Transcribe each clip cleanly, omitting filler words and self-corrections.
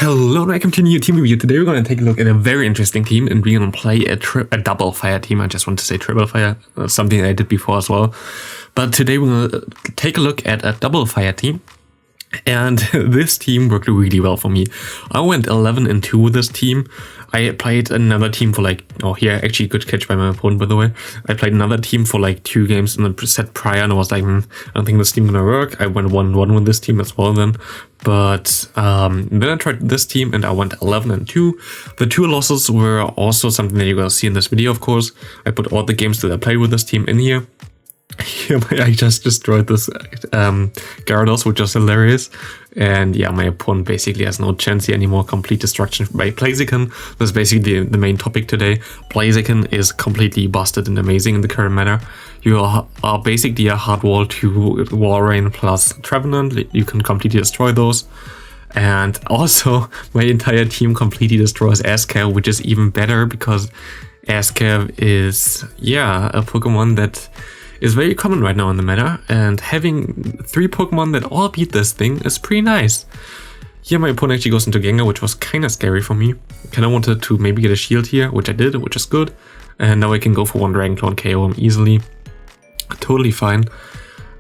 Hello and welcome to a new team review. Today we're going to take a look at a very interesting team and we're going to play a double fire team. I just want to say triple fire, something I did before as well. But today we're going to take a look at a double fire team. And this team worked really well for me. I went 11-2 with this team. I played another team for actually good catch by my opponent, by the way. I played another team for 2 games in the set prior and I was like, I don't think this team gonna work. I went 1-1 with this team as well then. But then I tried this team and I went 11-2. The 2 losses were also something that you're gonna see in this video, of course. I put all the games that I played with this team in here. I just destroyed this Gyarados, which was hilarious. And yeah, my opponent basically has no chance here anymore. Complete destruction by Blaziken. That's basically the main topic today. Blaziken is completely busted and amazing in the current meta. You are basically a hard wall to NiRiain plus Trevenant. You can completely destroy those. And also, my entire team completely destroys Askar, which is even better because Askar is, a Pokemon that is very common right now in the meta, and having 3 Pokemon that all beat this thing is pretty nice. Here my opponent actually goes into Gengar, which was kind of scary for me. Kind of wanted to maybe get a shield here, which I did, which is good. And now I can go for 1 Dragon Claw and KO him easily. Totally fine.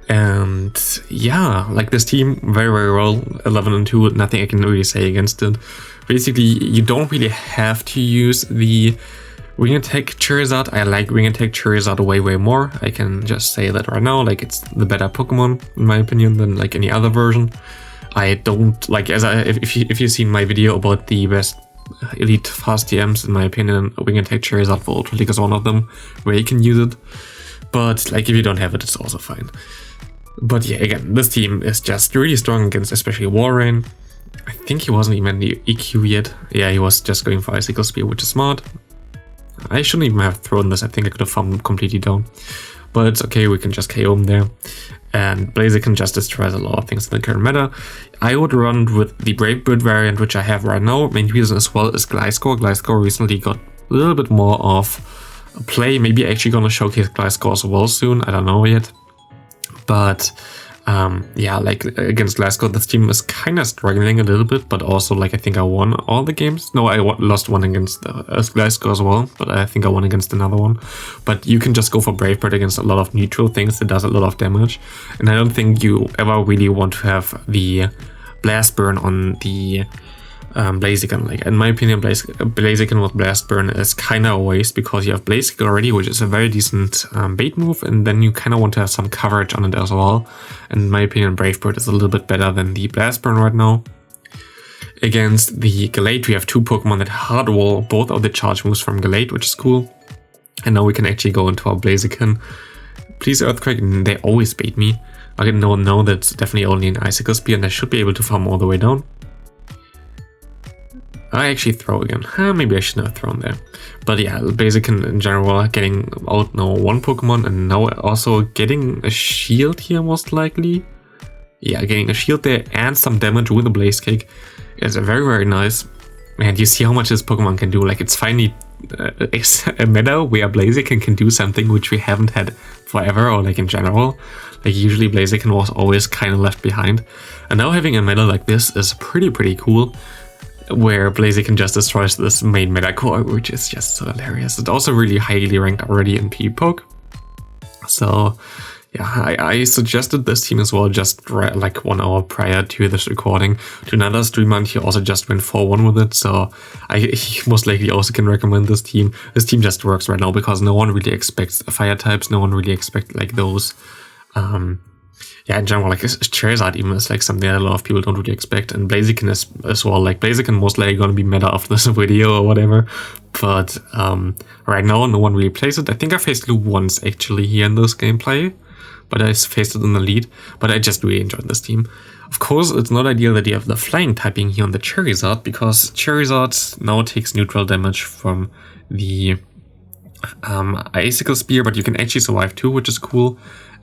And yeah, this team, very, very well, 11-2, nothing I can really say against it. Basically, you don't really have to use the Wing Attack Charizard. I like Wing Attack Charizard way, way more. I can just say that right now. It's the better Pokemon, in my opinion, than any other version. I don't, if you've seen my video about the best Elite Fast TMs, in my opinion, Wing Attack Charizard for Ultra League is one of them, where you can use it. But, if you don't have it, it's also fine. But yeah, again, this team is just really strong against especially NiRiain. I think he wasn't even in the EQ yet. Yeah, he was just going for Icicle Spear, which is smart. I shouldn't even have thrown this. I think I could have farmed him completely down. But it's okay, we can just KO him there. And Blaziken just destroys a lot of things in the current meta. I would run with the Brave Bird variant, which I have right now. Main reason as well is Gliscor. Gliscor recently got a little bit more of a play. Maybe actually gonna showcase Gliscor as well soon. I don't know yet. But against Gliscor, this team is kind of struggling a little bit, but also I think I won all the games. No, I lost one against Gliscor as well, but I think I won against another one. But you can just go for Brave Bird against a lot of neutral things that does a lot of damage. And I don't think you ever really want to have the Blast Burn on the Blaziken. In my opinion, Blaziken with Blast Burn is kind of a waste because you have Blaziken already, which is a very decent bait move, and then you kind of want to have some coverage on it as well. And in my opinion, Brave Bird is a little bit better than the Blast Burn right now. Against the Gallade, we have 2 Pokemon that hard wall both of the charge moves from Gallade, which is cool. And now we can actually go into our Blaziken. Please Earthquake, and they always bait me. Okay, no, that's definitely only an Icicle Spear, and I should be able to farm all the way down. I actually throw again. Maybe I shouldn't have thrown there. But yeah, Blaziken in general getting out now 1 Pokemon and now also getting a shield here most likely. Yeah, getting a shield there and some damage with a Blaze Kick is very, very nice. And you see how much this Pokemon can do. It's finally a meta where Blaziken can do something which we haven't had forever, or in general. Usually Blaziken was always kind of left behind. And now having a meta like this is pretty cool, where Blaziken just destroys this main meta core, which is just so hilarious. It's also really highly ranked already in PvPoke. So yeah, I suggested this team as well just 1 hour prior to this recording to another streamer, and he also just went 4-1 with it. So he most likely also can recommend this team. This team just works right now because no one really expects fire types. No one really expects those. In general, Charizard even is something that a lot of people don't really expect, and Blaziken is as well. Blaziken most likely gonna be meta after this video or whatever, but right now no one really plays it. I think I faced Lou once actually here in this gameplay, but I faced it in the lead. But I just really enjoyed this team. Of course, it's not ideal that you have the flying typing here on the Charizard, because Charizard now takes neutral damage from the Icicle Spear, but you can actually survive too, which is cool.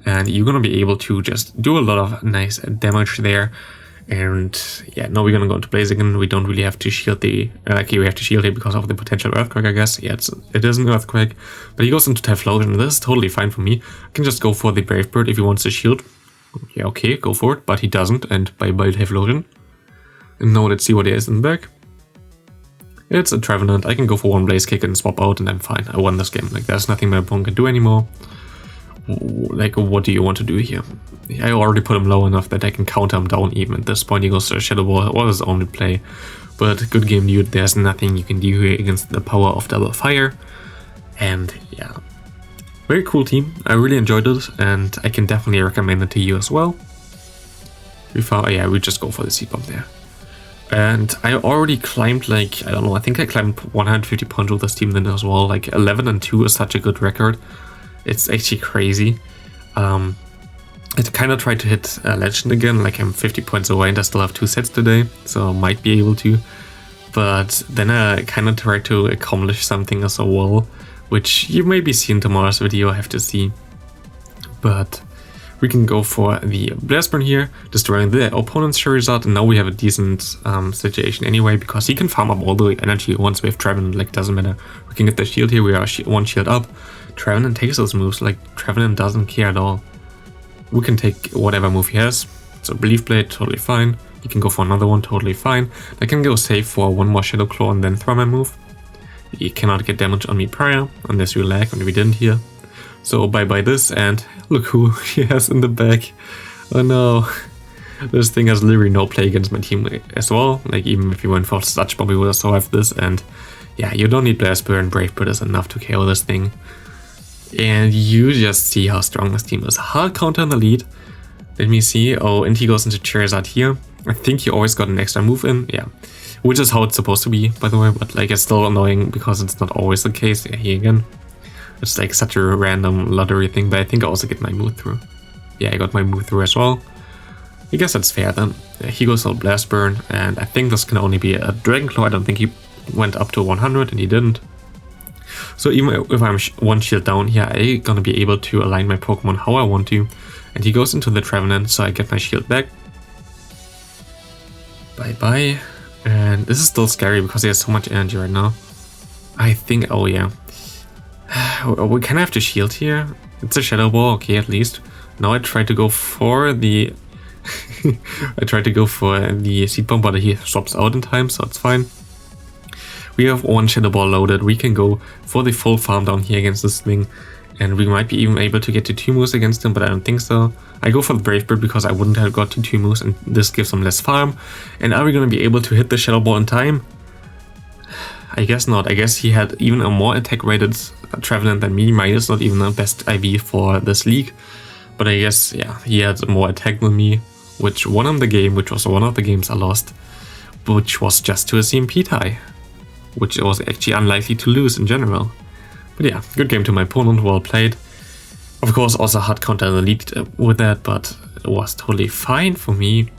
And you're gonna be able to just do a lot of nice damage there. And yeah, now we're gonna go into Blaziken. We don't really have to shield the we have to shield it because of the potential Earthquake, I guess. Yeah, it is an Earthquake, but he goes into Typhlosion. This is totally fine for me. I can just go for the Brave Bird if he wants to shield. Yeah, okay, go for it, but he doesn't, and bye-bye Typhlosion. And now let's see what there is in the back. It's a Trevenant. I can go for one Blaze Kick and swap out and I'm fine. I won this game. Like, there's nothing my opponent can do anymore. Like, what do you want to do here? I already put him low enough that I can counter him down even. At this point he goes to a Shadow Ball. It was his only play. But good game, dude. There's nothing you can do here against the power of Double Fire. And yeah, very cool team. I really enjoyed it and I can definitely recommend it to you as well. We just go for the Seed Bomb there. And I already climbed, like, I don't know, I think I climbed 150 points with this team then as well. Like 11-2 is such a good record. It's actually crazy. I kind of tried to hit Legend again, like I'm 50 points away and I still have 2 sets today, so I might be able to. But then I kind of tried to accomplish something as well, which you maybe see in tomorrow's video, I have to see. But we can go for the Blastburn here, destroying the opponent's Charizard, and now we have a decent situation anyway, because he can farm up all the energy once we have Trevenant, like doesn't matter. We can get the shield here, we are one shield up. Trevenant takes those moves, like Trevenant doesn't care at all. We can take whatever move he has, so Belief Blade, totally fine. He can go for another one, totally fine. I can go save for one more Shadow Claw and then throw my move. He cannot get damage on me prior, unless you lag, and we didn't here. So bye-bye this, and look who he has in the back. Oh no. This thing has literally no play against my team as well. Like, even if you went for Sludge Bomb, we would have survived this. And yeah, you don't need Blast Burn, Brave Bird is enough to KO this thing. And you just see how strong this team is. Hard counter in the lead. Let me see. Oh, and he goes into Charizard here. I think he always got an extra move in. Yeah. Which is how it's supposed to be, by the way. But like, it's still annoying because it's not always the case. Yeah, here again. It's like such a random lottery thing, but I think I also get my move through. Yeah, I got my move through as well. I guess that's fair then. Yeah, he goes on Blast Burn, and I think this can only be a Dragon Claw. I don't think he went up to 100, and he didn't. So even if I'm one shield down here, I'm gonna be able to align my Pokemon how I want to. And he goes into the Trevenant, so I get my shield back. Bye-bye. And this is still scary because he has so much energy right now. I think, oh yeah. We kind of have to shield here. It's a Shadow Ball, okay, at least. Now I try to go for the Seed Bomb, but he swaps out in time, so it's fine. We have one Shadow Ball loaded. We can go for the full farm down here against this thing, and we might be even able to get to 2 moves against him, but I don't think so. I go for the Brave Bird because I wouldn't have got to 2 moves, and this gives him less farm. And are we going to be able to hit the Shadow Ball in time? I guess not. I guess he had even a more attack rated Trevenant than me. Mine is not even the best IV for this league. But I guess, yeah, he had more attack than me, which won him the game, which was one of the games I lost, which was just to a CMP tie, which was actually unlikely to lose in general. But yeah, good game to my opponent, well played. Of course, also hard counter the lead with that, but it was totally fine for me.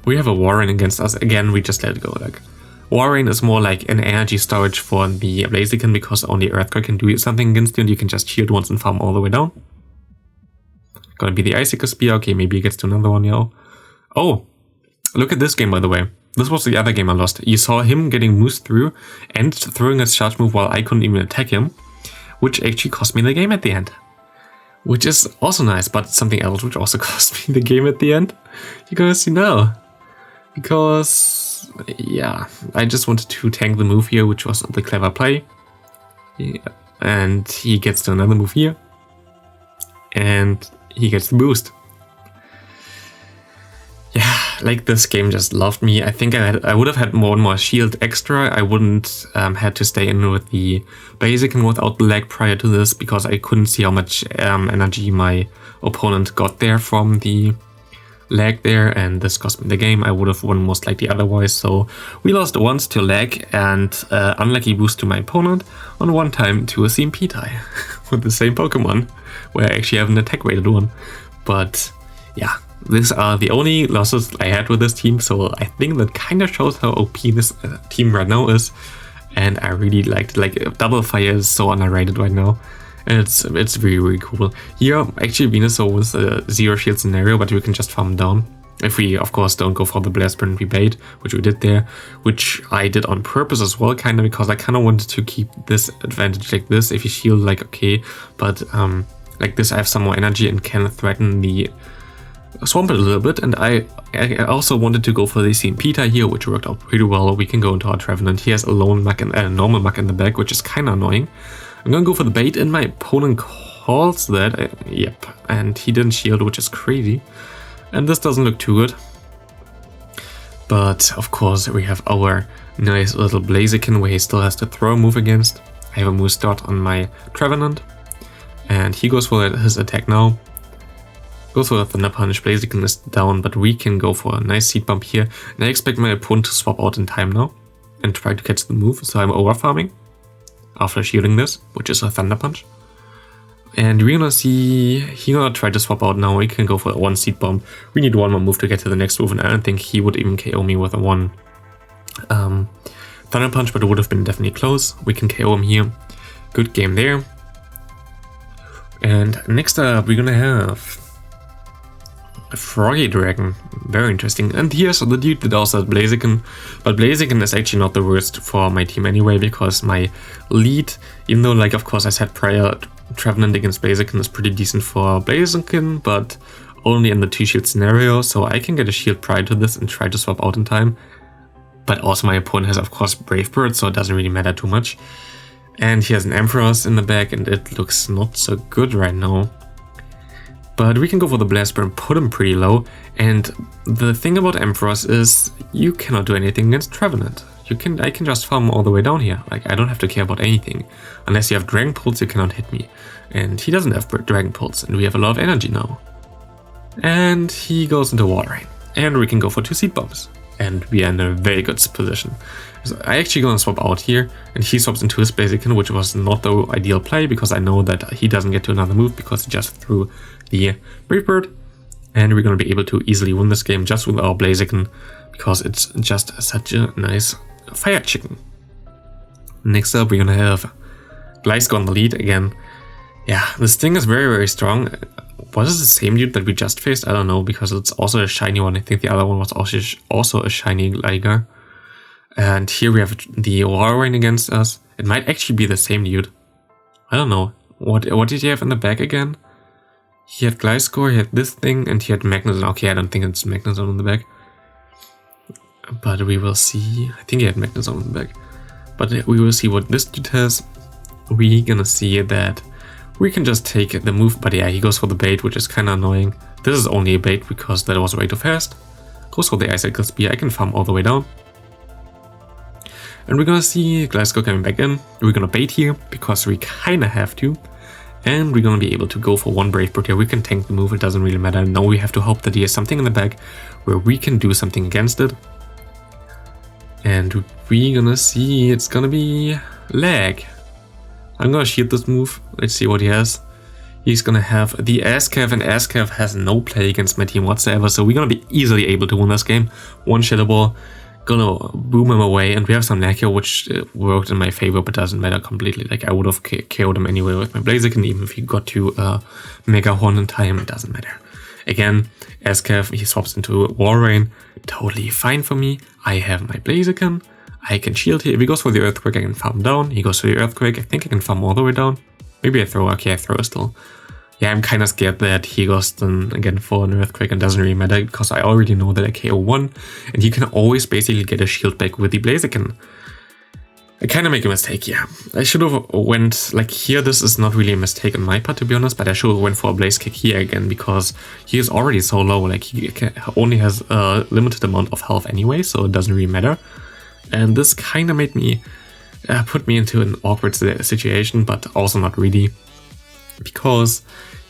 We have a Warren against us. Again, we just let it go. Like, Warren is more like an energy storage for the Blaziken because only Earthquake can do something against you and you can just shield once and farm all the way down. Gonna be the Icicle Spear. Okay, maybe he gets to another one, yo. Oh, look at this game, by the way. This was the other game I lost. You saw him getting moves through and throwing his charge move while I couldn't even attack him, which actually cost me the game at the end. Which is also nice, but something else which also cost me the game at the end. You're gonna see now. Because, yeah, I just wanted to tank the move here, which was the clever play. Yeah. And he gets to another move here. And he gets the boost. Yeah, like this game just loved me. I think I would have had more and more shield extra. I wouldn't had to stay in with the Blaziken without the lag prior to this because I couldn't see how much energy my opponent got there from the lag there, and this cost me the game. I would have won most likely otherwise. So we lost once to lag and unlucky boost to my opponent, on one time to a CMP tie with the same Pokemon, where I actually have an attack rated one. But yeah, these are the only losses I had with this team, so I think that kind of shows how OP this team right now is. And I really liked it. Like, Double Fire is so underrated right now. And it's really, really cool. Here, actually, Venusaur was a zero shield scenario, but we can just farm down. If we, of course, don't go for the Blast Burn we bait, which we did there. Which I did on purpose as well, kind of, because I kind of wanted to keep this advantage like this. If you shield, like, okay, but like this, I have some more energy and can threaten the Swampert a little bit, and I also wanted to go for the Swampert here, which worked out pretty well. We can go into our Trevenant. He has a lone muck and a normal muck in the back, which is kind of annoying. I'm gonna go for the bait, and my opponent calls that. Yep, and he didn't shield, which is crazy. And this doesn't look too good. But of course, we have our nice little Blaziken where he still has to throw a move against. I have a move start on my Trevenant, and he goes for his attack now. Goes for a Thunder Punch. Blaziken is down, but we can go for a nice Seed Bump here. And I expect my opponent to swap out in time now and try to catch the move. So I'm over farming after shielding this, which is a Thunder Punch. And we're gonna see, he's gonna try to swap out now. We can go for one Seed Bomb. We need one more move to get to the next move, and I don't think he would even KO me with a one Thunder Punch, but it would have been definitely close. We can KO him here. Good game there. And next up, we're gonna have a Froggy Dragon. Very interesting. And here's the dude that also has Blaziken. But Blaziken is actually not the worst for my team anyway, because my lead, even though, like, of course I said prior, Trevenant against Blaziken is pretty decent for Blaziken, but only in the 2-shield scenario, so I can get a shield prior to this and try to swap out in time. But also my opponent has, of course, Brave Bird, so it doesn't really matter too much. And he has an Ampharos in the back, and it looks not so good right now. But we can go for the Blast Burn and put him pretty low. And the thing about Ampharos is you cannot do anything against Trevenant. I can just farm all the way down here. Like, I don't have to care about anything. Unless you have Dragon Pulse, you cannot hit me. And he doesn't have Dragon Pulse, and we have a lot of energy now. And he goes into Water Rain. And we can go for 2 Seed Bombs. And we are in a very good position. So I actually gonna swap out here, and he swaps into his Blaziken, which was not the ideal play, because I know that he doesn't get to another move because he just threw the Brave Bird. And we're gonna be able to easily win this game just with our Blaziken, because it's just such a nice Fire Chicken. Next up, we're gonna have Gallade on the lead again. Yeah, this thing is very, very strong. Was it the same dude that we just faced? I don't know, because it's also a shiny one. I think the other one was also a shiny Liger. And here we have the Water Rain against us. It might actually be the same dude. I don't know. What did he have in the back again? He had Gliscor, he had this thing, and he had Magnezone. Okay, I don't think it's Magnezone in the back. But we will see. I think he had Magnezone in the back. But we will see what this dude has. We're gonna see that we can just take the move. But yeah, he goes for the bait, which is kind of annoying. This is only a bait because that was way too fast. Goes for the Ice Cycle Spear. I can farm all the way down. And we're gonna see Gliscor coming back in. We're gonna bait here because we kind of have to. And we're gonna be able to go for one Brave Bird here. We can tank the move, it doesn't really matter. Now we have to hope that he has something in the back where we can do something against it. And we're gonna see it's gonna be lag. I'm gonna shield this move. Let's see what he has. He's gonna have the Ascav, and Ascav has no play against my team whatsoever. So we're gonna be easily able to win this game. One Shadow Ball, gonna boom him away, and we have some Naccio, which worked in my favor, but doesn't matter completely. Like, I would have KO'd him anyway with my Blaziken, even if he got to Mega Horn in time, it doesn't matter. Again, Ascav, he swaps into Water Rain, totally fine for me. I have my Blaziken, I can shield here. If he goes for the Earthquake, I can farm down. He goes for the Earthquake, I think I can farm all the way down. Maybe I throw, okay, I throw still. Yeah, I'm kind of scared that he goes then again for an Earthquake, and doesn't really matter because I already know that I KO 1, and he can always basically get a shield back with the Blaziken. I kind of make a mistake here. I should have went, like here, this is not really a mistake on my part to be honest, but I should have went for a Blaze Kick here again because he is already so low, like he only has a limited amount of health anyway, so it doesn't really matter. And this kind of made me, put me into an awkward situation, but also not really. Because,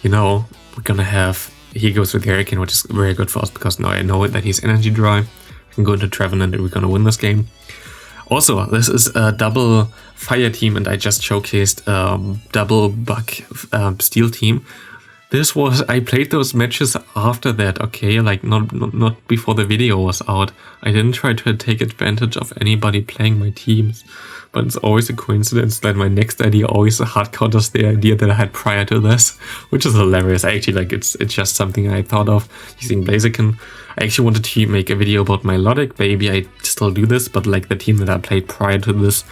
you know, we're gonna have, he goes with the Hurricane, which is very good for us because now I know that he's energy dry. We can go into Trevenant and we're gonna win this game. Also, this is a double fire team, and I just showcased double bug steel team. This was, I played those matches after that, okay, like not before the video was out. I didn't try to take advantage of anybody playing my teams, but it's always a coincidence that my next idea always hard counters the idea that I had prior to this, which is hilarious. I actually, like, it's just something I thought of using Blaziken. I actually wanted to make a video about my Logic, maybe I still do this, but like the team that I played prior to this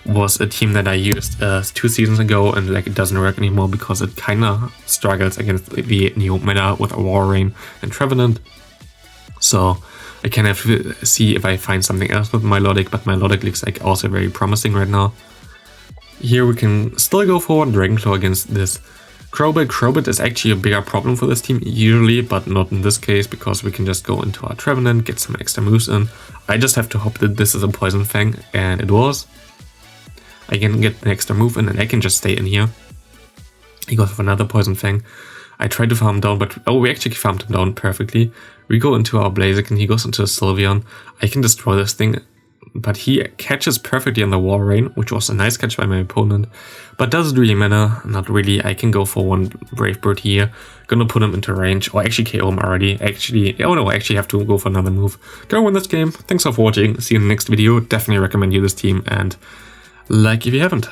was a team that I used 2 seasons ago, and like it doesn't work anymore because it kinda struggles against the new meta with Warrain and Trevenant. So I can have to see if I find something else with Milotic, but Milotic looks like also very promising right now. Here we can still go for Dragonclaw against this Crobat. Crobat is actually a bigger problem for this team usually, but not in this case, because we can just go into our Trevenant, get some extra moves in. I just have to hope that this is a Poison Fang, and it was. I can get the extra move in and I can just stay in here. He goes for another Poison Fang. I tried to farm him down, but we actually farmed him down perfectly. We go into our Blaziken, he goes into a Sylveon. I can destroy this thing, but he catches perfectly on the Warrain, which was a nice catch by my opponent. But does it really matter? Not really. I can go for one Brave Bird here. Gonna put him into range, or actually KO him already. Oh no, I actually have to go for another move. Gonna win this game. Thanks for watching. See you in the next video. Definitely recommend you this team, and like if you haven't.